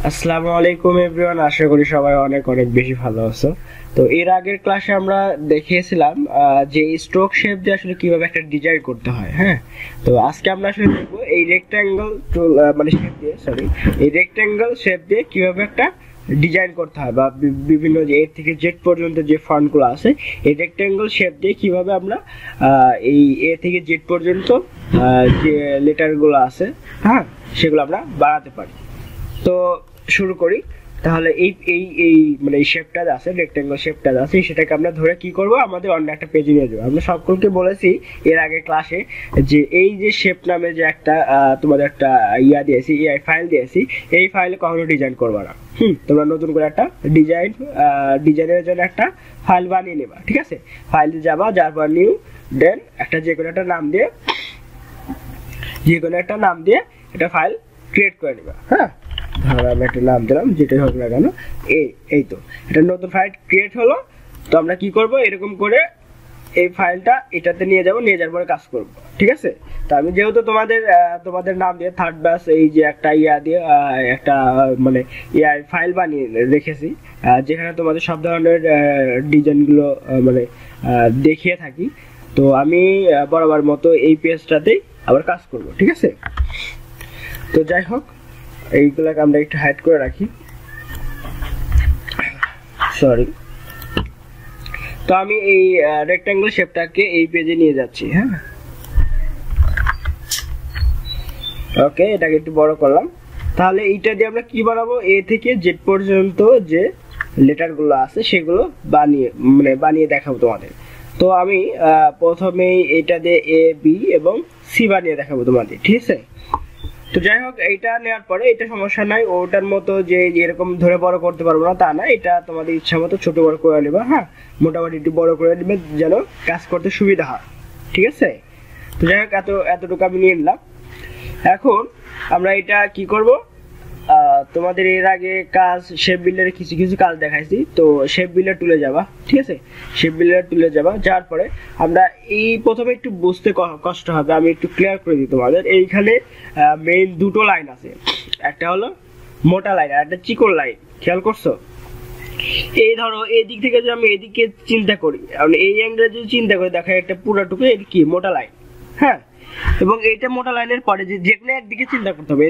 আসসালামু আলাইকুম এভরিওয়ান, আশা করি সবাই অনেক অনেক বেশি ভালো আছো। তো এর আগের ক্লাসে আমরা দেখিয়েছিলাম যে স্ট্রোক শেপ দিয়ে আসলে কিভাবে একটা ডিজাইন করতে হয়। হ্যাঁ, তো আজকে আমরা আসলে দেখব এই রেক্ট্যাঙ্গল মানে শেপ দিয়ে এই রেক্ট্যাঙ্গল শেপ দিয়ে কিভাবে একটা ডিজাইন করতে হয়, বা বিভিন্ন যে এ থেকে জেড পর্যন্ত যে ফন্টগুলো আছে এই রেক্ট্যাঙ্গল শেপ দিয়ে কিভাবে আমরা এই এ থেকে জেড পর্যন্ত যে লেটারগুলো আছে, হ্যাঁ, সেগুলো আমরা বানাতে পারি। তো শুরু করি। তাহলে এই এই এই মানে এই শেপটা আছে, রেক্ট্যাঙ্গল শেপটা আছে, সেটাকে আমরা ধরে কি করব, আমাদের অন্য একটা পেজে নিয়ে যাবো। আমরা সকলকে বলেছি এর আগে ক্লাসে যে এই যে শেপ নামে যে একটা তোমাদের একটা দিয়েছি, এআই ফাইল দিয়েছি, এই ফাইলে কখনো ডিজাইন করবে না। তোমরা নতুন করে একটা ডিজাইনের জন্য একটা ফাইল বানিয়ে নেবা, ঠিক আছে? ফাইলে যাবা, যার পর নিউ, দেন একটা যে কোনো একটা নাম দিয়ে একটা ফাইল ক্রিয়েট করে নেবা। হ্যাঁ, ধরো আমি একটা নাম দিলাম, যেটাই হোক না কেন, এই তো এটা নতুন ফাইল ক্রিয়েট হলো। তো আমরা কি করব, এরকম করে এই ফাইলটা এটাতে নিয়ে যাব, নিয়ে যাওয়ার পরে কাজ করব, ঠিক আছে? তো আমি যেহেতু তোমাদের নাম দিয়ে থার্ড ব্যাচ এই যে একটা দিয়ে একটা মানে এআই ফাইল বানিয়ে রেখেছি, যেখানে তোমাদের সব ধরনের ডিজাইনগুলো মানে দেখিয়ে থাকি। তো আমি বরাবর মতো এই পেজটাতেই আবার কাজ করব, ঠিক আছে? তো যাই হোক, এইগুলোকে আমরা একটু হাইড করে রাখি, সরি। তো আমি এই রেক্ট্যাঙ্গল শেপটাকে এই পেজে নিয়ে যাচ্ছি। হ্যাঁ, ওকে, এটাকে একটু বড় করলাম। তাহলে এইটা দিয়ে আমরা কি বানাবো, এ থেকে জেড পর্যন্ত যে লেটারগুলো আছে সেগুলো বানিয়ে দেখাবো তোমাদের। তো আমি প্রথমেই এটা দিয়ে এ বি এবং সি বানিয়ে দেখাবো তোমাদের, ঠিক আছে? তো যাই হোক, এইটা নেওয়ার পরে এটা সমস্যা নাই, ওটার মতো যে এরকম ধরে বড় করতে পারবো না তা না, এটা তোমাদের ইচ্ছা মতো ছোট বড় করে নেবা। হ্যাঁ, মোটামুটি একটু বড় করে নেবে যেন কাজ করতে সুবিধা হয়, ঠিক আছে? তো যাই হোক, এতটুকু আমি নিয়ে নিলাম। এখন আমরা এটা কি করব, তোমাদের এর আগে কাজ শেপ বিল্ডারে কিছু কিছু কাজ দেখাইছি। তো শেপ বিল্ডার টুলে যাবা, ঠিক আছে? শেপ বিল্ডার টুলে যাবা, যাওয়ার পরে আমরা এই প্রথমে একটু বুঝতে কষ্ট হবে, আমি একটু ক্লিয়ার করে দিই তোমাদের। এইখানে মেইন দুটো লাইন আছে, একটা হলো মোটা লাইন আর একটা চিকন লাইন, খেয়াল করছো? এই ধরো এই দিক থেকে যদি আমি এদিকে চিন্তা করি, এই অ্যাঙ্গেলে যদি চিন্তা করি, দেখা একটা পুরোটুকু কি মোটা লাইন। হ্যাঁ, এবং এইটা মোটা লাইনের পরে যে কোনো একদিকে চিন্তা করতে হবে,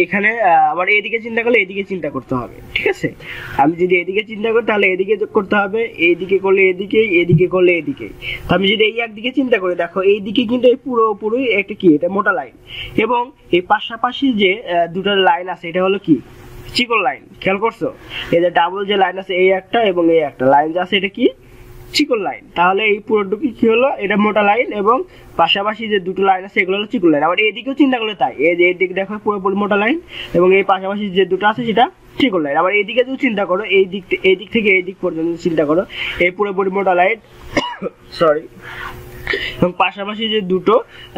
এখানে আবার এদিকে চিন্তা করলে এদিকে চিন্তা করতে হবে, ঠিক আছে? আমি যদি এদিকে চিন্তা করি তাহলে এদিকে করতে হবে, এইদিকে করলে এদিকেই, এদিকে করলে এদিকেই। তো আমি যদি এই একদিকে চিন্তা করি, দেখো এইদিকে কিন্তু এই পুরোপুরি একটা কি, এটা মোটা লাইন, এবং এই পাশাপাশি যে দুটো লাইন আছে এটা হলো কি, চিকন লাইন। খেয়াল করছো, এই যে ডাবল যে লাইন আছে, এই একটা এবং এই একটা লাইন যে আছে, এটা কি, চিকন লাইন। তাহলে এই পুরোটুকু কি হলো, এটা মোটা লাইন, এবং পাশাপাশি যে দুটো লাইন আছে এগুলো হলো চিকন লাইন। আবার এইদিকেও চিন্তা করলে তাই, এই যে এইদিকে দেখো পুরোপুরি মোটা লাইন, এবং এই পাশাপাশি যে দুটো আছে সেটা চিকন লাইন। আবার এইদিকে যদি চিন্তা করো, এই দিক থেকে এই দিক পর্যন্ত চিন্তা করো, এই পুরোপুরি মোটা লাইন, সরি, এবং পাশাপাশি যে দুটো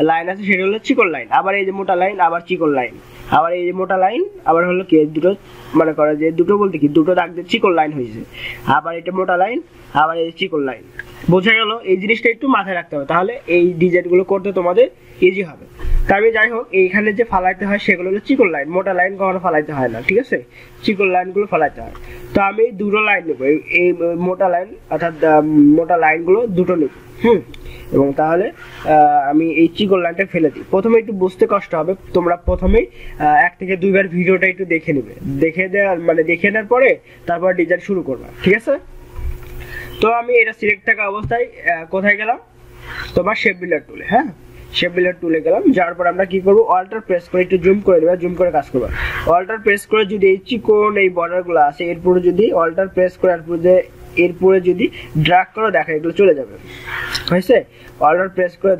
লাইন আছে সেটা হলো চিকন লাইন। আবার এই যে মোটা লাইন, আবার চিকন লাইন, আবার এই যে মোটা লাইন, আবার হলো কি দুটো, মনে করো যে দুটো বলতে কি দুটো দাগ দিয়ে চিকন লাইন হয়েছে, আবার এটা মোটা লাইন, আবার এই চিকন লাইন। বোঝা গেল? এই জিনিসটা একটু মাথায় রাখতে হবে, তাহলে এই ডিজাইনগুলো করতে তোমাদের ইজি হবে। তবে যাই হোক, এইখানে যে ফালাইতে হয় সেগুলো হলো চিকন লাইন, মোটা লাইন কখনো ফালাইতে হয় না, ঠিক আছে? চিকন লাইনগুলো ফালাইতে হয়। তো আমি দুটো লাইন নেবো, এই মোটা লাইন অর্থাৎ মোটা লাইনগুলো দুটো নেব। এবং তাহলে আমি এই চিকন লাইনটা ফেলে দিই। প্রথমে একটু বুঝতে কষ্ট হবে, তোমরা প্রথমেই 1 থেকে 2 বার ভিডিওটা একটু দেখে নেবে, দেখে নেওয়ার পরে তারপর ডিজাইন শুরু করবে, ঠিক আছে? তো আমি এটা সিলেক্ট থাকা অবস্থায় কোথায় গেলাম, তোমার শেপ বিল্ডার টুলে। হ্যাঁ, শেপ বিল্ডার টুলে গেলাম, যাওয়ার পর আমরা কি করবো, অল্টার প্রেস করে একটু জুম করে দেবো, জুম করে কাজ করবো। অল্টার প্রেস করে যদি এই চিকন এই বর্ডারগুলো আছে, এরপরে যদি অল্টার প্রেস করে এরপরে যদি ড্র্যাগ করো, দেখা এগুলো চলে যাবে, হয়েছে? অল্টার প্রেস করে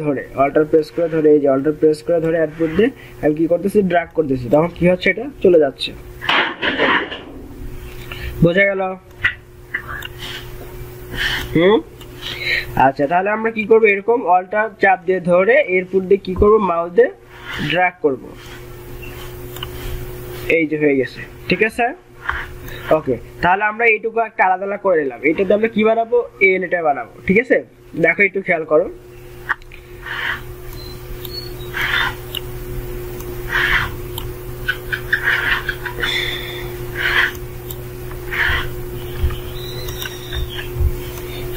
ধরে এই যে অল্টার প্রেস করে ধরে এরপর দিয়ে আমি কি করতেছি, ড্র্যাগ করতেছি, তখন কি হচ্ছে, এটা চলে যাচ্ছে। বোঝা গেল? আচ্ছা, তাহলে আমরা কি করবো, এরকম অল্টার চাপ দিয়ে ধরে এরপর দিয়ে কি করবো, মাউস দিয়ে ড্র্যাগ করব, এই যে হয়ে গেছে, ঠিক আছে? ওকে, তাহলে আমরা এইটুকু একটা আলাদা করে নিলাম। এটাতে আমরা কি বানাবো, এ লেটার বানাবো, ঠিক আছে? দেখো একটু খেয়াল করো,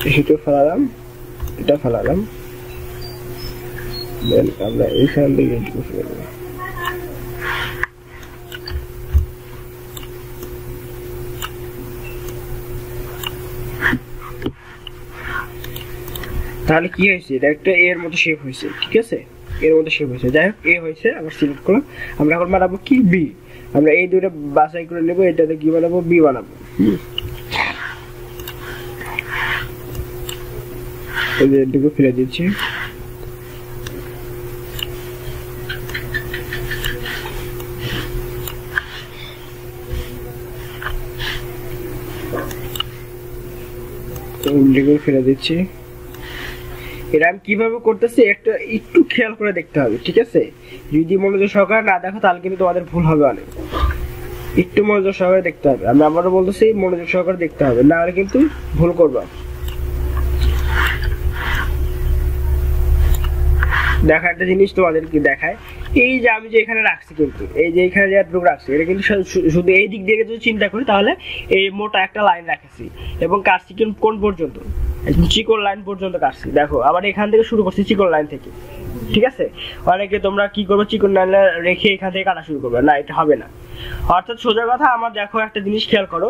এটা ফেলালাম, এটা ফেলালাম, দেন আমরা এখান থেকে এইটুকু ফেলে দেবো। তাহলে কি হয়েছে, এটা একটা এর মতো শেপ হয়েছে, ঠিক আছে, এর মতো শেপ হয়েছে। যাই হোক, এ হয়েছে, আবার সিলেক্ট করলাম। আমরা এখন বানাবো কি, বি। আমরা এই দুটো বাছাই করে নেবো, এটাতে কি বানাবো, বি বানাবো। এটুকু ফেলে দিচ্ছি। ফেলে দিচ্ছি। এটা আমি কিভাবে করতেছি একটা একটু খেয়াল করে দেখতে হবে, ঠিক আছে। যদি মনোযোগ সহকারে না দেখো তাহলে কিন্তু তোমাদের ভুল হবে অনেক। একটু মনোযোগ সহকারে দেখতে হবে, আমি আবারও বলতেছি মনোযোগ সহকারে দেখতে হবে, না হলে কিন্তু ভুল করবা। দেখা একটা জিনিস তোমাদেরকে দেখায়, এই যে আমি যে এখানে রাখছি, কিন্তু এই যে এখানে যে এতটুকু রাখছি, এটা কিন্তু শুধু এই দিক দিয়ে যদি চিন্তা করি তাহলে এই মোটা একটা লাইন রাখছি এবং কাটছি কোন পর্যন্ত, চিকন লাইন পর্যন্ত কাটছি। দেখো আবার এখান থেকে শুরু করছি চিকন লাইন থেকে, ঠিক আছে। অনেকে তোমরা কি করবে, চিকন লাইন রেখে এখান থেকে কাটা শুরু করবে, না এটা হবে না। অর্থাৎ সোজা কথা, আমার দেখো একটা জিনিস খেয়াল করো,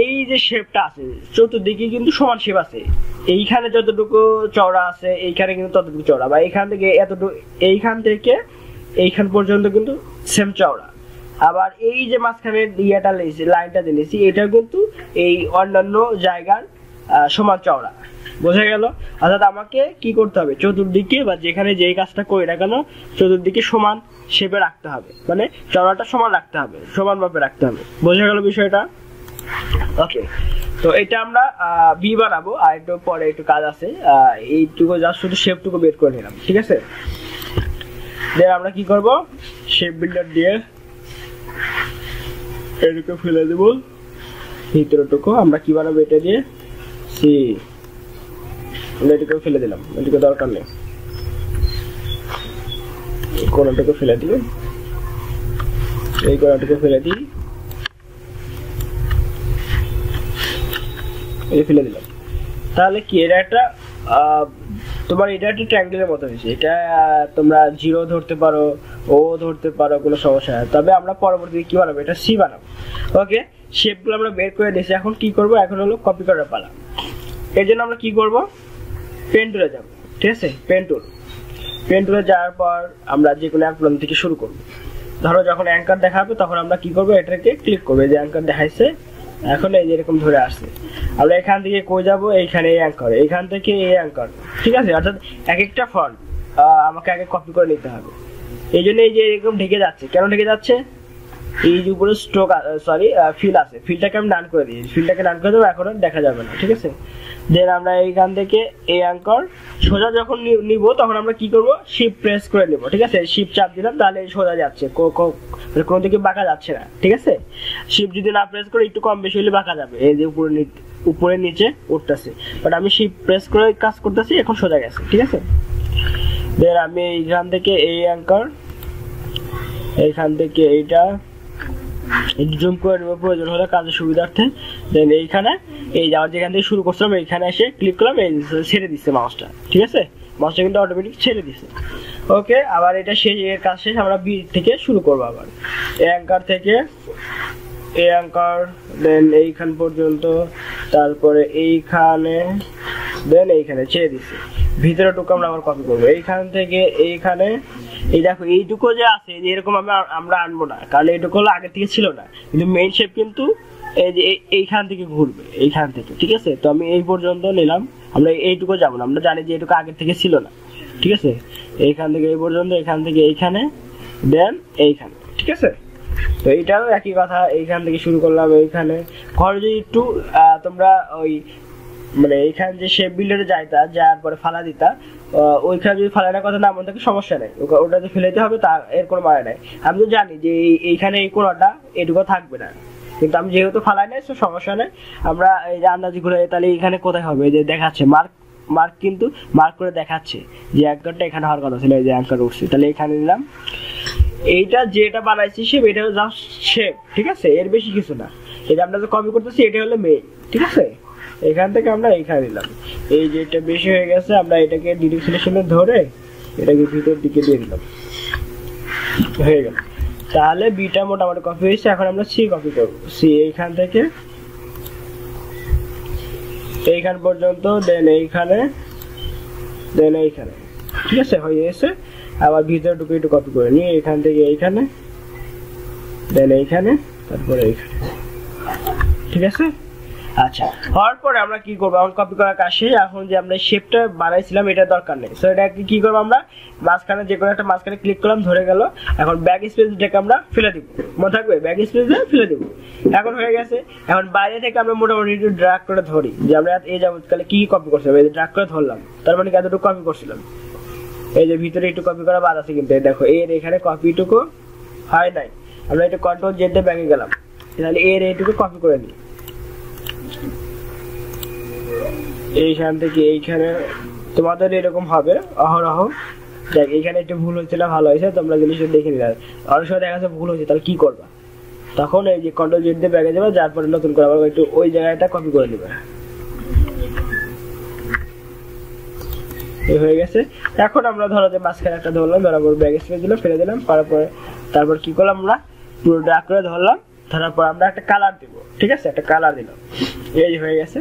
এই যে শেপটা আছে চতুর্দিকে কিন্তু সমান শেপ আছে। এইখানে যতটুকু চওড়া আছে এইখানে কিন্তু ততটুকু চওড়া, বা এইখান থেকে এতটুকু, এইখান থেকে এইখান পর্যন্ত কিন্তু সেম চওড়া। আবার এই যে মাঝখানে ইয়েটা লেগেছে, লাইনটা দিয়েছি, এটাও কিন্তু এই অন্যান্য জায়গার সমান চওড়া। বোঝা গেল? অর্থাৎ আমাকে কি করতে হবে, চতুর্দিকে বা যেখানে যেই কাজটা করি না কেন চতুর্দিকে সমান শেপে রাখতে হবে, মানে চওড়াটা সমান রাখতে হবে, সমান ভাবে রাখতে হবে। বোঝা গেল বিষয়টা? ওকে, তো এটা আমরা বি বানাবো, আর একটু পরে একটু কাজ আছে, এইটুকু জাস্ট শুধু শেপটুকু বের করে নিলাম, ঠিক আছে। দেন আমরা কি করব, শেপ বিল্ডার দিয়ে এটুকু ফেলে দেবো, ভিতরটুকু আমরা কি বানাবো, এটা দিয়ে সি, এটুকু ফেলে দিলাম, এটুকু দরকার নেই, কোনটুকু ফেলে দিই, এই কোনটুকু ফেলে দিই, এই ফেলে দিলাম। তাহলে কি এটা একটা তোমার এটা একটা ট্রায়াঙ্গেলের মতো হয়েছে। এটা তোমরা জিরো ধরতে পারো, ও ধরতে পারো, কোনো সমস্যা নেই। তবে আমরা পরবর্তীতে কি বানাবো, এটা সি বানাবো। ওকে, শেপগুলো আমরা বের করে দিয়েছি, এখন কি করব, এখন হলো কপি করার পালা। এর জন্য আমরা কি করব, পেন টুলে যাব, ঠিক আছে। পেন টুলে যাওয়ার পর আমরা যে কোনো এক প্রোগ্রাম থেকে শুরু করব। ধরো যখন অ্যাঙ্কার দেখাবে তখন আমরা কি করব, এটাকে ক্লিক করব, যে অ্যাঙ্কার দেখাইছে, এখন এই যে এরকম ধরে আসছে, আমরা এখান থেকে কই যাব, এইখানে এই অ্যাঙ্কার, এখান থেকে এই অ্যাঙ্কার, ঠিক আছে। অর্থাৎ এক একটা ফন্ট আমাকে আগে কপি করে নিতে হবে। এই জন্য এই যে এরকম ঢেকে যাচ্ছে, কেন ঢেকে যাচ্ছে, এই যে উপরে স্ট্রোক সরি ফিল আছে, ফিলটাকে আমি ডান করে দিই, ফিলটাকে ডান করে দেবো, এখন আর দেখা যাবে না, ঠিক আছে। দেন আমরা এইখান থেকে এই অ্যাঙ্কার সোজা যখন নিব তখন আমরা কি করব, শিফট প্রেস করে নেব, ঠিক আছে। শিফট চাপ দিলাম তাহলে সোজা যাচ্ছে, কোনো দিকে বাঁকা যাচ্ছে না, ঠিক আছে। শিফট যদি না প্রেস করে একটু কম বেশি হলে বাঁকা যাবে, এই যে উপরে নিচে উঠতেছে, বাট আমি শিফট প্রেস করে কাজ করতেছি, এখন সোজা গেছে, ঠিক আছে। দেন আমি এইখান থেকে এই অ্যাঙ্কার, এইখান থেকে এইটা জুম করে নেব প্রয়োজন হলে কাজের সুবিধার্থে। দেন এইখানে এই যাওয়ার যেখান থেকে শুরু করছিলাম এইখানে এসে ক্লিক করলাম, এই ছেড়ে দিচ্ছে মাউসটা, ঠিক আছে। মাউসটা কিন্তু অটোমেটিক ছেড়ে দিচ্ছে। ওকে, আবার এটা শেষ, এর কাজ শেষ, আমরা বি থেকে শুরু করবো। আবার এই অ্যাঙ্কার থেকে এই অ্যাঙ্কার, দেন এইখান পর্যন্ত, তারপরে এইখানে, দেন এইখানে ছেড়ে দিচ্ছে। ভিতরেটুকু আমরা আবার কপি করবো, এইখান থেকে এইখানে। এই দেখো এইটুকু যে আছে এরকম আমরা আনবো না, কারণ এইটুকু হলো আগে থেকে ছিল না, কিন্তু মেইন শেপ কিন্তু এই যে এইখান থেকে ঘুরবে, এইখান থেকে, ঠিক আছে। তো আমি এই পর্যন্ত নিলাম, আমরা এইটুকু যাবো না, আমরা জানি যে এইটুকু আগে থেকে ছিল না, ঠিক আছে। এইখান থেকে এই পর্যন্ত, এখান থেকে এইখানে, দেন এইখানে, ঠিক আছে। তো এইটাও একই কথা, এইখান থেকে শুরু করলাম, এইখানে ঘরে যদি একটু তোমরা ওই মানে এইখানে যে শেপ বিল্ডারে যাইতা, যাওয়ার পরে ফালা দিতা, ওইখানে যদি ফালানোর কথা না মনে থাকে সমস্যা নেই, ওটাতে ফেলাইতে হবে, তা এর কোনো মানে নাই। আমি তো জানি যে এইখানে এই কোণাটা এটুকু থাকবে না, কিন্তু আমি যেহেতু ফালাই নাই তো সমস্যা নেই। আমরা এই যে আন্দাজি ঘুরে, তাহলে এখানে কোথায় হবে, যে দেখাচ্ছে মার্ক কিন্তু মার্ক করে দেখাচ্ছে যে অ্যাঙ্কারটা এখানে হওয়ার কথা ছিল, এই যে অ্যাঙ্কার উঠছে, তাহলে এখানে নিলাম। এইটা যেটা বানাইছি শেপ, এটা হলো জাস্ট শেপ, ঠিক আছে, এর বেশি কিছু না। এটা আমরা যে কপি করতেছি এটা হলো মেইন, ঠিক আছে। এখান থেকে আমরা এইখানে নিলাম, এই যে এটা বেশি হয়ে গেছে, আমরা এটাকে ডিরেক্ট সিলেকশনে ধরে এটাকে ভিতর দিকে দিয়ে দিলাম, হয়ে গেল। তাহলে বিটা মোটামুটি কপি হয়েছে। এখন আমরা সি কপি করব। সি এইখান থেকে এইখান পর্যন্ত, দেন এইখানে, দেন এইখানে, ঠিক আছে, হয়ে গেছে। আবার ভিতরে ঢুকে একটু কপি করে নিই, এইখান থেকে এইখানে, দেন এইখানে, তারপরে এইখানে, ঠিক আছে। আচ্ছা, হওয়ার পরে আমরা কি করবো, এখন কপি করার কাজ শেষ। এখন যে আমরা শেপটা বানাইছিলাম এটা দরকার নেই, সো এটা কি করবো, আমরা মাঝখানে যে কোনো একটা মাঝখানে ক্লিক করলাম, ধরে গেল। এখন ব্যাক স্পেসটাকে আমরা ফেলে দিব, মনে থাকবে ব্যাক স্পেসে ফেলে দিব। এখন হয়ে গেছে। এখন বাইরে থেকে আমরা মোটামুটি একটু ড্র্যাগ করে ধরি, যে আমরা এই যাবৎকালে কি কপি করছিলাম, এই যে ড্র্যাগ করে ধরলাম, তার মানে এতটুকু কপি করছিলাম। এই যে ভিতরে একটু কপি করা বাদ আছে, কিন্তু দেখো এর এখানে কপিটুকু হয় নাই। আমরা এটা কন্ট্রোল জেড দিয়ে ব্যাকে গেলাম, তাহলে এর এইটুকু কপি করে নিই। এইখান থেকে এইখানে তোমাদের এরকম হবে অহরহ। দেখ এইখানে একটু ভুল হচ্ছে না, ভালো হয়েছে, তোমরা জিনিসটা দেখে নিলে। অনেক সময় দেখা যাচ্ছে ভুল হচ্ছে, তাহলে কি করবা, তখন এই যে কন্ট্রোল জেড দিয়ে ব্যাকে যাবে, যার পরে নতুন করে আবার একটু ওই জায়গাটা কপি করে নেবে। এই হয়ে গেছে। এখন আমরা ধরো যে মাঝখানে একটা ধরলাম, ধরার পর ব্যাক স্পেস দিলাম, ফেলে দিলাম, করার পরে তারপর কি করলাম, আমরা পুরো ড্র্যাগ করে ধরলাম, ধরার পর আমরা একটা কালার দিব, ঠিক আছে, একটা কালার দিলাম। এই হয়ে গেছে।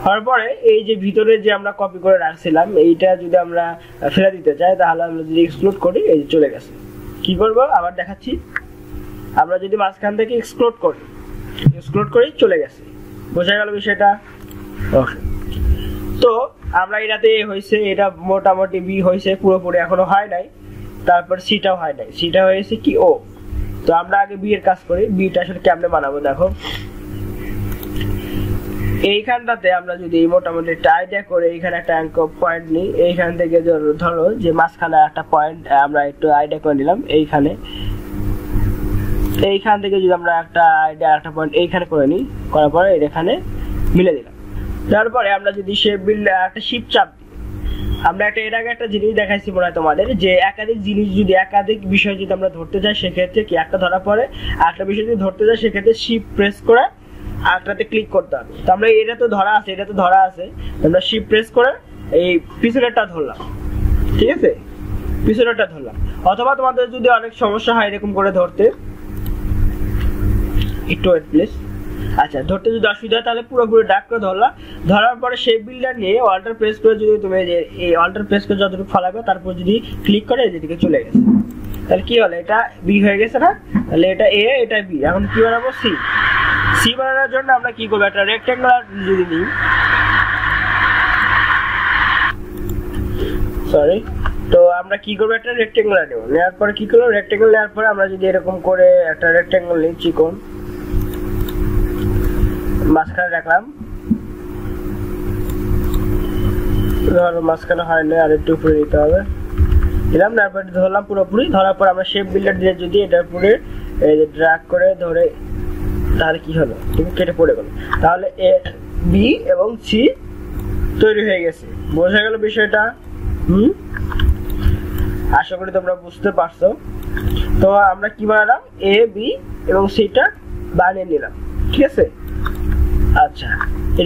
হওয়ার পরে এই যে ভিতরে যে আমরা কপি করে রাখছিলাম, এইটা যদি আমরা ফেলে দিতে চাই, তাহলে আমরা যদি এক্সক্লুড করি, এই যে চলে গেছে। কি করব আবার দেখাচ্ছি, আমরা যদি মাঝখান থেকে এক্সক্লুড করি, চলে গেছে। বোঝা গেল বিষয়টা? ওকে। তো আমরা এটাতে হয়েছে, এটা মোটামুটি বি হয়েছে, পুরোপুরি এখনো হয় নাই। তারপর সিটাও হয় নাই, সিটা হয়েছে কি ও। তো আমরা আগে বি এর কাজ করি। বিটা আসলে কেমনে বানাবো দেখো, এইখানটাতে আমরা যদি মোটামুটি একটা আইডিয়া করে এইখানে একটা অ্যাঙ্কর পয়েন্ট নিই, এইখান থেকে ধরো যে মাঝখানে একটা পয়েন্ট আমরা একটু আইডিয়া করে নিলাম, এইখানে, এইখান থেকে যদি আমরা একটা আইডিয়া একটা পয়েন্ট এইখানে করে নিই, করার পরে এখানে মিলে দিলাম। তারপরে আমরা যদি শেপ বিল্ড একটা শিপ চাপ দিই, আমরা এর আগে একটা জিনিস দেখাইছি মনে হয় তোমাদের, যে একাধিক জিনিস যদি একাধিক বিষয় যদি আমরা ধরতে চাই, সেক্ষেত্রে কি একটা ধরার পরে একটা বিষয় যদি ধরতে চাই, সেক্ষেত্রে শিপ প্রেস করে আরেকটাতে ক্লিক করতে হবে। তো আমরা এটা তো ধরা আছে, আমরা শিপ প্রেস করে এই পিছনেরটা ধরলাম, ঠিক আছে, পিছনেরটা ধরলাম। অথবা তোমাদের যদি অনেক সমস্যা হয় এরকম করে ধরতে, একটু ওয়েট প্লিজ। আচ্ছা, ধরতে যদি অসুবিধা হয় তাহলে পুরোপুরি ডাক করে ধরার পরে শেপ বিল্ডার নিয়ে অল্টার প্রেস করে যদি তুমি এই অল্টার প্রেস করে যতটুকু ফালাবে, তারপর যদি ক্লিক করে যেদিকে চলে গেছে, তাহলে কি হলো, এটা বি হয়ে গেছে না? তাহলে এটা এ, এটা বি। এখন কি বানাবো, সি। সি বানানোর জন্য আমরা কি করবো, একটা রেক্টেঙ্গুলার যদি নিই, সরি, তো আমরা কি করবো, একটা রেক্টেঙ্গুলার নেব। নেওয়ার পরে কি করবো, রেক্টেঙ্গল নেওয়ার পরে আমরা যদি এরকম করে একটা রেক্টেঙ্গল নিই, চিকন, মাঝখানে রাখলাম, ধরো মাঝখানে হয় না, আর একটু উপরে নিতে হবে, দিলাম। তারপর ধরলাম পুরোপুরি, ধরার পর আমরা শেপ বিল্ডার দিয়ে যদি এটার উপরে এই যে ড্র্যাগ করে ধরে, তাহলে কি হলো, তুমি কেটে পড়ে গেল। তাহলে এ, বি এবং সি তৈরি হয়ে গেছে। বোঝা গেল বিষয়টা? আশা করি তোমরা বুঝতে পারছো। তো আমরা কি বানালাম, এ, বি এবং সিটা বানিয়ে নিলাম, ঠিক আছে। আচ্ছা,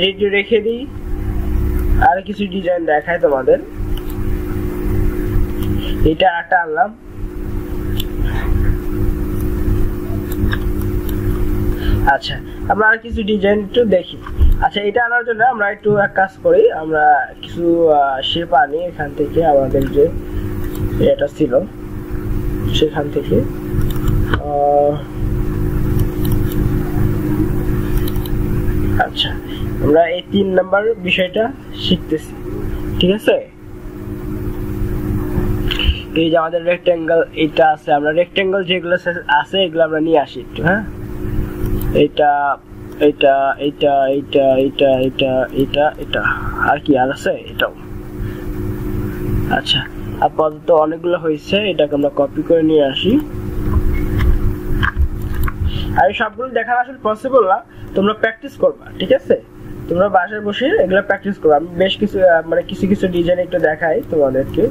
রেডি রেখে দিই, আর কিছু ডিজাইন দেখায় তোমাদের। এটা একটা আনলাম, আচ্ছা আমরা আর কিছু ডিজাইন একটু দেখি। আচ্ছা, এটা আনার জন্য আমরা একটু এক কাজ করি, আমরা কিছু শেপ আনি এখান থেকে, আমাদের যে এটা ছিল সেখান থেকে। আচ্ছা, আমরা এই 3 নাম্বার বিষয়টা শিখতেছি, ঠিক আছে। এই যে আমাদের রেক্টেঙ্গেল এটা আছে, আমরা রেক্টেঙ্গেল যেগুলো আছে এগুলো আমরা নিয়ে আসি একটু। হ্যাঁ, এটা এটা এটা এটা এটা এটা এটা এটা আর কি আর আছে, এটাও। আচ্ছা, আপাতত অনেকগুলো হয়েছে, এটাকে আমরা কপি করে নিয়ে আসি। আর এই সবগুলো দেখা আসলে পসিবল না, তোমরা প্র্যাকটিস করবা, ঠিক আছে। তোমরা বাসায় বসে এগুলো প্র্যাকটিস করবা। আমি বেশ কিছু মানে কিছু কিছু ডিজাইন একটু দেখাই তোমাদেরকে।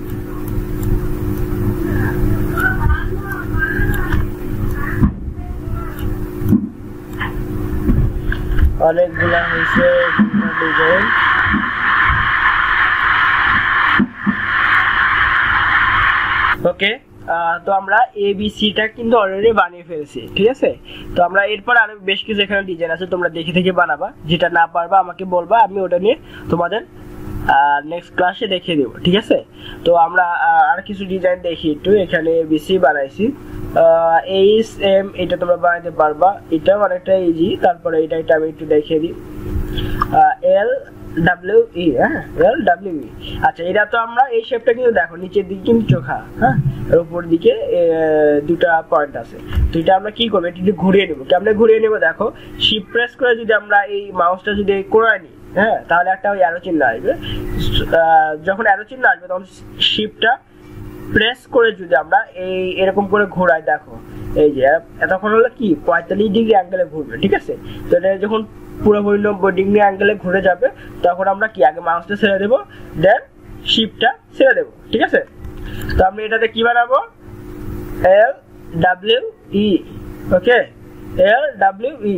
অনেকগুলা হয়েছে ডিজাইন। ওকে, তো আমরা এবিসিটা কিন্তু অলরেডি বানিয়ে ফেলছি, ঠিক আছে। তো আমরা এরপর আরো বেশ কিছু এখানে ডিজাইন আছে, তোমরা দেখে দেখে বানাবা, যেটা না পারবা আমাকে বলবা, আমি ওটা নিয়ে তোমাদের নেক্সট ক্লাসে দেখিয়ে দেবো, ঠিক আছে। তো আমরা আর কিছু ডিজাইন দেখি একটু। এখানে এবিসি বানাইছি, এইচ এম এটা তোমরা বানাইতে পারবা, এটা অনেকটা ইজি। তারপরে এটা আমি একটু দেখিয়ে দিই, এল ডাব্লিউ ই, হ্যাঁ এল ডাব্লিউ ই। আচ্ছা, এটা তো আমরা এই শেপটা কিন্তু দেখো নিচের দিকে কিন্তু চোখা, হ্যাঁ আর উপর দিকে দুটা পয়েন্ট আছে। তো এটা আমরা কি করবো, এটা ঘুরিয়ে নেবো। কেমনে ঘুরিয়ে নেবো দেখো, শিফট প্রেস করে যদি আমরা এই মাউসটা যদি কোণায় নিই, হ্যাঁ তাহলে একটা ওই অ্যারো চিহ্ন আসবে। যখন অ্যারো চিহ্ন আসবে তখন শিফটটা প্রেস করে যদি আমরা এই এরকম করে ঘোরাই, দেখো এই যে তখন হলো কি 45 ডিগ্রি অ্যাঙ্গেলে ঘুরবে, ঠিক আছে। তো এটা যখন পুরোপুরি 90 ডিগ্রি অ্যাঙ্গেলে ঘুরে যাবে তখন আমরা কি আগে মাউসটা ছেড়ে দেবো, দেন শিফটটা ছেড়ে দেবো, ঠিক আছে। তো আমরা এটাতে কি বানাবো, এল ডাব্লিউ ই, ওকে এল ডাব্লিউ ই।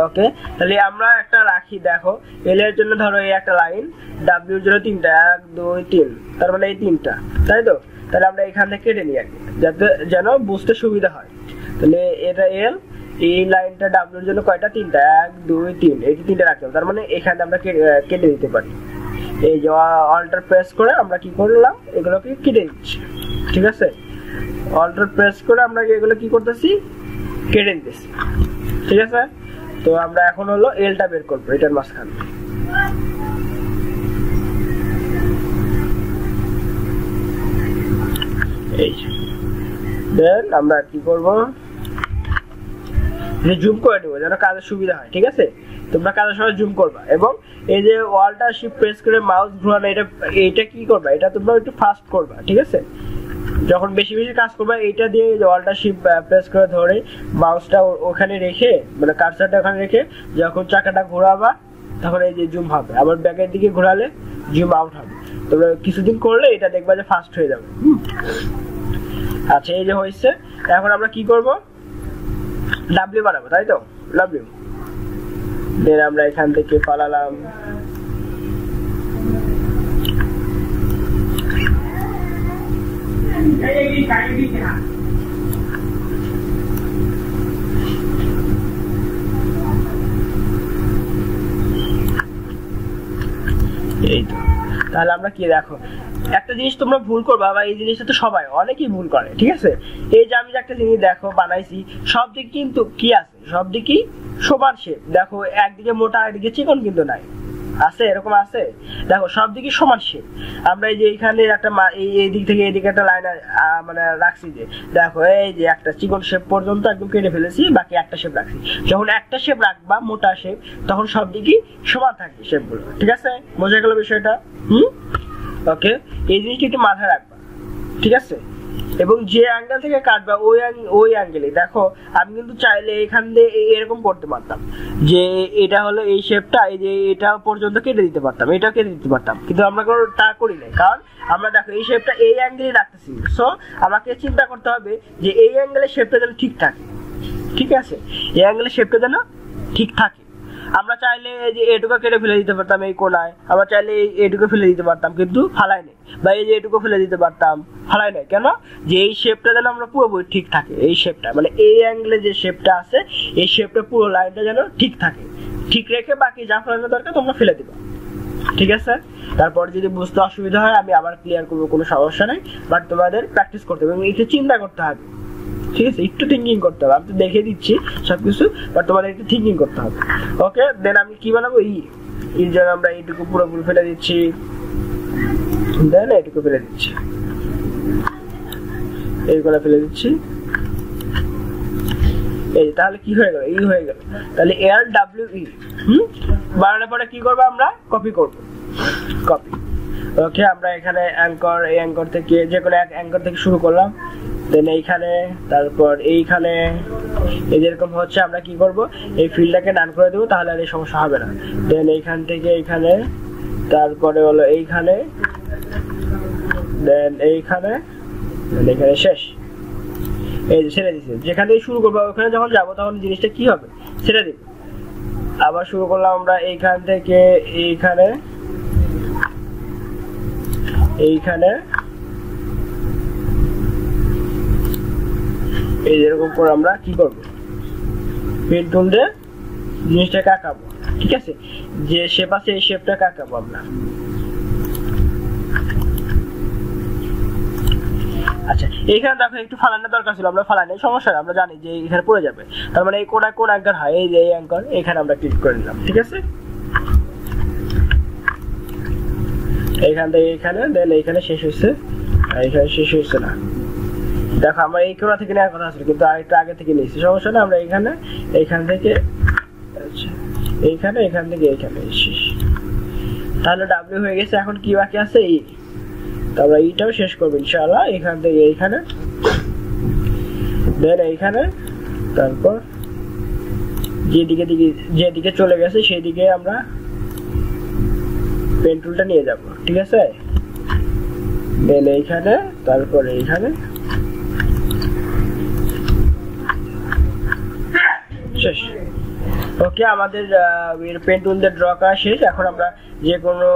ওকে, তাহলে আমরা একটা রাখি, দেখো এল এর জন্য ধরো এই একটা লাইন, ডাব্লিউ এর জন্য তিনটা, 1 2 3, তার মানে এই তিনটা, তাই তো। তাহলে আমরা এখান থেকে কেটে নিই আগে, যাতে যেন বুঝতে সুবিধা হয়। তাহলে এটা এল, এই লাইনটা ডাব্লিউ এর জন্য কয়টা, তিনটা, 1 2 3, এই তিনটা রাখলাম, তার মানে এখানে আমরা কেটে দিতে পারি। এই যে অল্টার প্রেস করে আমরা কি করলাম, এগুলোকে কেটে দিচ্ছি, ঠিক আছে। অল্টার প্রেস করে আমরা এগুলো কি করতেছি, কেটে দিতেছি, ঠিক আছে। তো আমরা এখন হলো এলটা বের করবো এটার মাঝখানে। এই দেন আমরা কি করব, জুম করে নেবো যেন কাজের সুবিধা হয়, ঠিক আছে। তোমরা কাজের সময় জুম করবা, এবং এই যে ওয়ালটা শিফট প্রেস করে মাউস ঘোরানো, এটা কি করবা, এটা তোমরা একটু ফাস্ট করবা, ঠিক আছে। যখন বেশি বেশি কাজ করবা, এইটা দিয়ে ওয়ালটা শিফট প্রেস করে ধরে মাউসটা ওখানে রেখে, মানে কার্সারটা ওখানে রেখে যখন চাকাটা ঘোরাবা তখন এই যে জুম হবে, আবার ব্যাকের দিকে ঘোরালে জুম আউট হবে। তোমরা কিছুদিন করলে এটা দেখবা যে ফাস্ট হয়ে যাবে। আচ্ছা, এই যে হয়েছে। এখন আমরা কি করব, ডাব্লিউ বানাবো, তাই তো, ডাব্লিউ। দেন আমরা এখান থেকে পালালাম, এই তো। তাহলে আমরা কি দেখো, একটা জিনিস তোমরা ভুল করবা, বা এই জিনিসটা তো সবাই অনেকেই ভুল করে, ঠিক আছে। এই যে আমি যে একটা জিনিস দেখো বানাইছি, সব দিকে কিন্তু কি আছে, সব দিকেই সমান শেপ। দেখো একদিকে মোটা একদিকে চিকন কিন্তু নাই, আছে এরকম আছে, দেখো সব দিকে সমান শেপ। আমরা এই যে এখানে একটা এই দিক থেকে এইদিকে একটা লাইন মানে রাখছি, যে দেখো এই যে একটা চিকন শেপ পর্যন্ত একদম কেটে ফেলেছি, বাকি একটা শেপ রাখছি। যখন একটা শেপ রাখবা মোটা শেপ, তখন সব দিকেই সমান থাকবে শেপগুলো, ঠিক আছে। বোঝা গেল বিষয়টা? ওকে, এই জিনিসটা একটু মাথায় রাখবা, ঠিক আছে। এবং যে অ্যাঙ্গেল থেকে কাটবা ওই অ্যাঙ্গেলে, দেখো আমি কিন্তু চাইলে এখান দিয়ে এরকম করতে পারতাম, যে এটা হলো এই শেপটা, এই যে এটা পর্যন্ত কেটে দিতে পারতাম, এটা কেটে দিতে পারতাম, কিন্তু আমরা তা করি নাই, কারণ আমরা দেখো এই শেপটা এই অ্যাঙ্গেলে রাখতেছি। সো আমাকে চিন্তা করতে হবে যে এই অ্যাঙ্গেলের শেপটা যেন ঠিক থাকে, ঠিক আছে, এই অ্যাঙ্গেলের শেপটা যেন ঠিক থাকে। আমরা চাইলে যে এটুকু কেটে ফেলে দিতে পারতাম এই কোণায়, আমরা চাইলে এটুকু ফেলে দিতে পারতাম, কিন্তু ফালাই নেই, বা এই যে এটুকু ফেলে দিতে পারতাম, ফালাই নেই। কেন? যে এই শেপটা যেন আমরা পুরোপুরি ঠিক থাকে, এই শেপটা মানে এই অ্যাঙ্গেলে যে শেপটা আছে, এই শেপটা পুরো লাইনটা যেন ঠিক থাকে, ঠিক রেখে বাকি যা ফেলানো দরকার তোমরা ফেলে দিবা, ঠিক আছে। তারপর যদি বুঝতে অসুবিধা হয় আমি আবার ক্লিয়ার করবো, কোনো সমস্যা নেই, বাট তোমাদের প্র্যাকটিস করতে হবে এবং একটু চিন্তা করতে হবে, ঠিক আছে, একটু থিঙ্কিং করতে হবে। আমি তো দেখে দিচ্ছি সবকিছু, বাট তোমাদের একটু থিঙ্কিং করতে হবে। ওকে, দেন আমি কি বানাবো, এর জন্য আমরা এইটুকু পুরোপুরি ফেলে দিচ্ছি, দেন এইটুকু ফেলে দিচ্ছি, এইগুলো ফেলে দিচ্ছি, এই তাহলে কি হয়ে গেল, হয়ে গেল। তাহলে এল ডাব্লিউ ই বানানোর পরে কি করবো, আমরা কপি করব, কপি। ওকে, আমরা এখানে অ্যাঙ্কর, এই অ্যাঙ্কর থেকে যে কোনো এক অ্যাঙ্কর থেকে শুরু করলাম, দেন এইখানে, তারপর এইখানে, এই যেরকম হচ্ছে আমরা কি করব, এই ফিল্ডটাকে ডান করে দেবো, তাহলে আর এই সমস্যা হবে না। দেন এইখান থেকে এইখানে, তারপরে হলো এইখানে, দেন এইখানে, এইখানে শেষ। এই যে ছেড়ে দিচ্ছে, যেখান থেকে শুরু করবো ওখানে যখন যাবো তখন জিনিসটা কি হবে, ছেড়ে দিব। আবার শুরু করলাম আমরা এইখান থেকে এইখানে, এইখানে, এই যেরকম করে আমরা কি করব, পেন টুল দিয়ে জিনিসটাকে আঁকাবো। ঠিক আছে, যে শেপ আছে এই শেপটাকে আঁকাবো আমরা। আচ্ছা, এইখানে দেখো একটু ফালানোর দরকার ছিল, আমরা ফালাই নাই, সমস্যা নেই, আমরা জানি যে এখানে পড়ে যাবে। তার মানে এই কোনায় কোন অ্যাঙ্কার হয়, এই যে এই অ্যাঙ্কার, এখানে আমরা ক্লিক করে নিলাম। ঠিক আছে, এইখান থেকে এখানে, দেন এইখানে শেষ হয়েছে, এইখানে শেষ হয়েছে না। দেখো আমরা এই কোণা থেকে নেওয়ার কথা ছিল, কিন্তু আরেকটু আগে থেকে নিয়েছি, সমস্যা না। আমরা এইখানে, এইখান থেকে, আচ্ছা এইখানে, এখান থেকে এইখানে শেষ। তাহলে ডাব্লিউ হয়ে গেছে। এখন কি বাকি আছে? ই। তো আমরা ইটাও শেষ করবো ইনশাআল্লাহ। এখান থেকে এইখানে, দেন এইখানে, তারপর যেদিকে চলে গেছে সেই দিকে আমরা পেন টুলটা নিয়ে যাব। ঠিক আছে, দেন এইখানে, তারপর এইখানে, শেষ। ওকে, আমাদের পেন টুল দিয়ে ড্র করা শেষ। এখন আমরা যে কোনো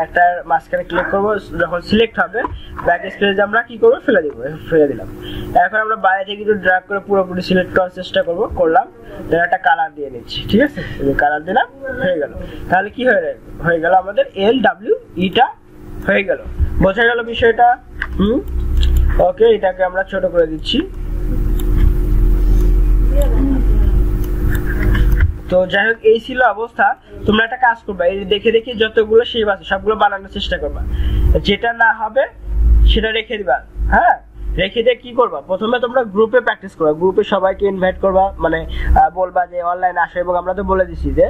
একটা মাঝখানে ক্লিক করব, যখন সিলেক্ট হবে ব্যাক স্পেসে আমরা কি করব, ফেলে দিলাম। এখন আমরা বাইরে থেকে একটু ড্র্যাগ করে পুরোপুরি সিলেক্ট করার চেষ্টা করলাম। দেন একটা কালার দিয়ে নিচ্ছি। ঠিক আছে, কালার দিলাম, হয়ে গেল। তাহলে কি হয়ে গেল আমাদের LW ইটা হয়ে গেল। বোঝা গেল বিষয়টা? ওকে, এটাকে আমরা ছোট করে দিচ্ছি। তো যাই হোক, এই ছিল অবস্থা। তোমরা একটা কাজ করবা, এই দেখে দেখে যতগুলো শেপ আছে সবগুলো বানানোর চেষ্টা করবা, যেটা না হবে সেটা রেখে দিবা। হ্যাঁ, রেখে দিয়ে কি করবা, প্রথমে তোমরা গ্রুপে প্র্যাকটিস করবা, গ্রুপে সবাইকে ইনভাইট করবা, মানে বলবা যে অনলাইনে আসো। এবং আমরা তো বলে দিচ্ছি যে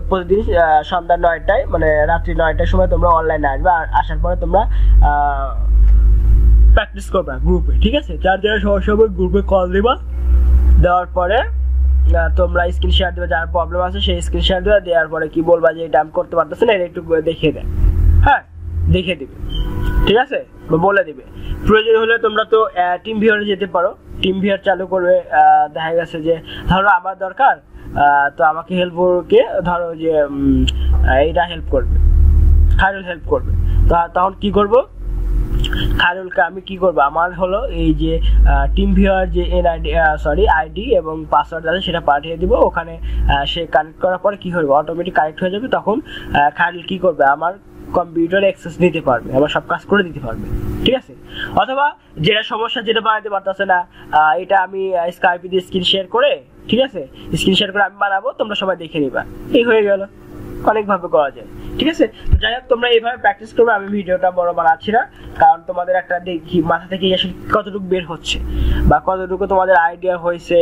প্রতিদিন সন্ধ্যা 9টায়, মানে রাত্রি 9টার সময় তোমরা অনলাইনে আসবা। আর আসার পরে তোমরা প্র্যাকটিস করবা গ্রুপে। ঠিক আছে, যার যারা সমস্যা হবে গ্রুপে কল দিবা, দেওয়ার পরে তোমরা স্ক্রিন শেয়ার দিবে, যার প্রবলেম আছে সেই স্ক্রিন শেয়ার দিবে। দেওয়ার পরে কি বলবা যে এটা আমি করতে পারতেছি না, এটা একটু দেখিয়ে দেয়। হ্যাঁ, দেখিয়ে দিবে। ঠিক আছে, বলে দিবে। প্রয়োজন হলে তোমরা তো টিম ভিউয়ারে যেতে পারো, টিম ভিউয়ার চালু করবে। দেখা গেছে যে ধরো আমার দরকার, তো আমাকে হেল্প করবে, ধরো যে এইটা হেল্প করবে, খায়রুল হেল্প করবে। তখন কি করব, খায়রুলকে আমি কি করব, আমার হলো এই যে টিম ভিউয়ার যে আইডি এবং পাসওয়ার্ড আছে সেটা পাঠিয়ে দিব ওখানে। সে কানেক্ট করার পরে কি হবে, অটোমেটিক কানেক্ট হয়ে যাবে। তখন খায়রুল কি করবে, আমার কম্পিউটারে অ্যাক্সেস নিতে পারবে, আমার সব কাজ করে দিতে পারবে। ঠিক আছে, অথবা যেটা সমস্যা, যেটা বানাতে পারতেছে না, এটা আমি স্কাইপে দিয়ে স্ক্রিন শেয়ার করে, ঠিক আছে, স্ক্রিন শেয়ার করে আমি বানাবো, তোমরা সবাই দেখে নিবা। এই হয়ে গেল, অনেকভাবে করা যায়। ঠিক আছে, যাই হোক তোমরা এইভাবে প্র্যাকটিস করবে। আমি ভিডিওটা বড় বানাচ্ছি না, কারণ তোমাদের একটা দেখি মাথা থেকে আসলে কতটুকু বের হচ্ছে বা কতটুকু তোমাদের আইডিয়া হয়েছে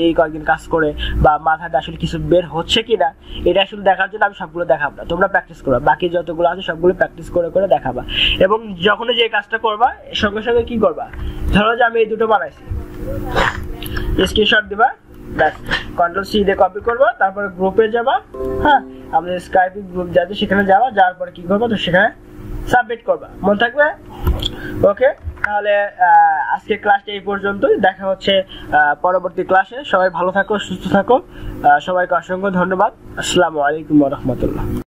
এই কয়েকদিন কাজ করে, বা মাথাতে আসলে কিছু বের হচ্ছে কিনা, এটা আসলে দেখার জন্য আমি সবগুলো দেখাবো না। তোমরা প্র্যাকটিস করবা, বাকি যতগুলো আছে সবগুলো প্র্যাকটিস করে করে দেখাবা। এবং যখনই যে কাজটা করবা সঙ্গে সঙ্গে কি করবা, ধরো যে আমি এই দুটো বানাইছি, স্ক্রিনশট দিবা, ব্যাস Ctrl+C দিয়ে কপি করবা, তারপরে গ্রুপে যাবা। হ্যাঁ, আমাদের স্কাইপে গ্রুপ যাবে, সেখানে যাওয়া, যাওয়ার পরে কি করবা, তো সেখানে সাবমিট করবা। মনে থাকবে? ওকে, তাহলে আজকের ক্লাসটা এই পর্যন্তই। দেখা হচ্ছে পরবর্তী ক্লাসে। সবাই ভালো থাকো, সুস্থ থাকো। সবাইকে অসংখ্য ধন্যবাদ। আসসালামু আলাইকুম ওয়া রাহমাতুল্লাহ।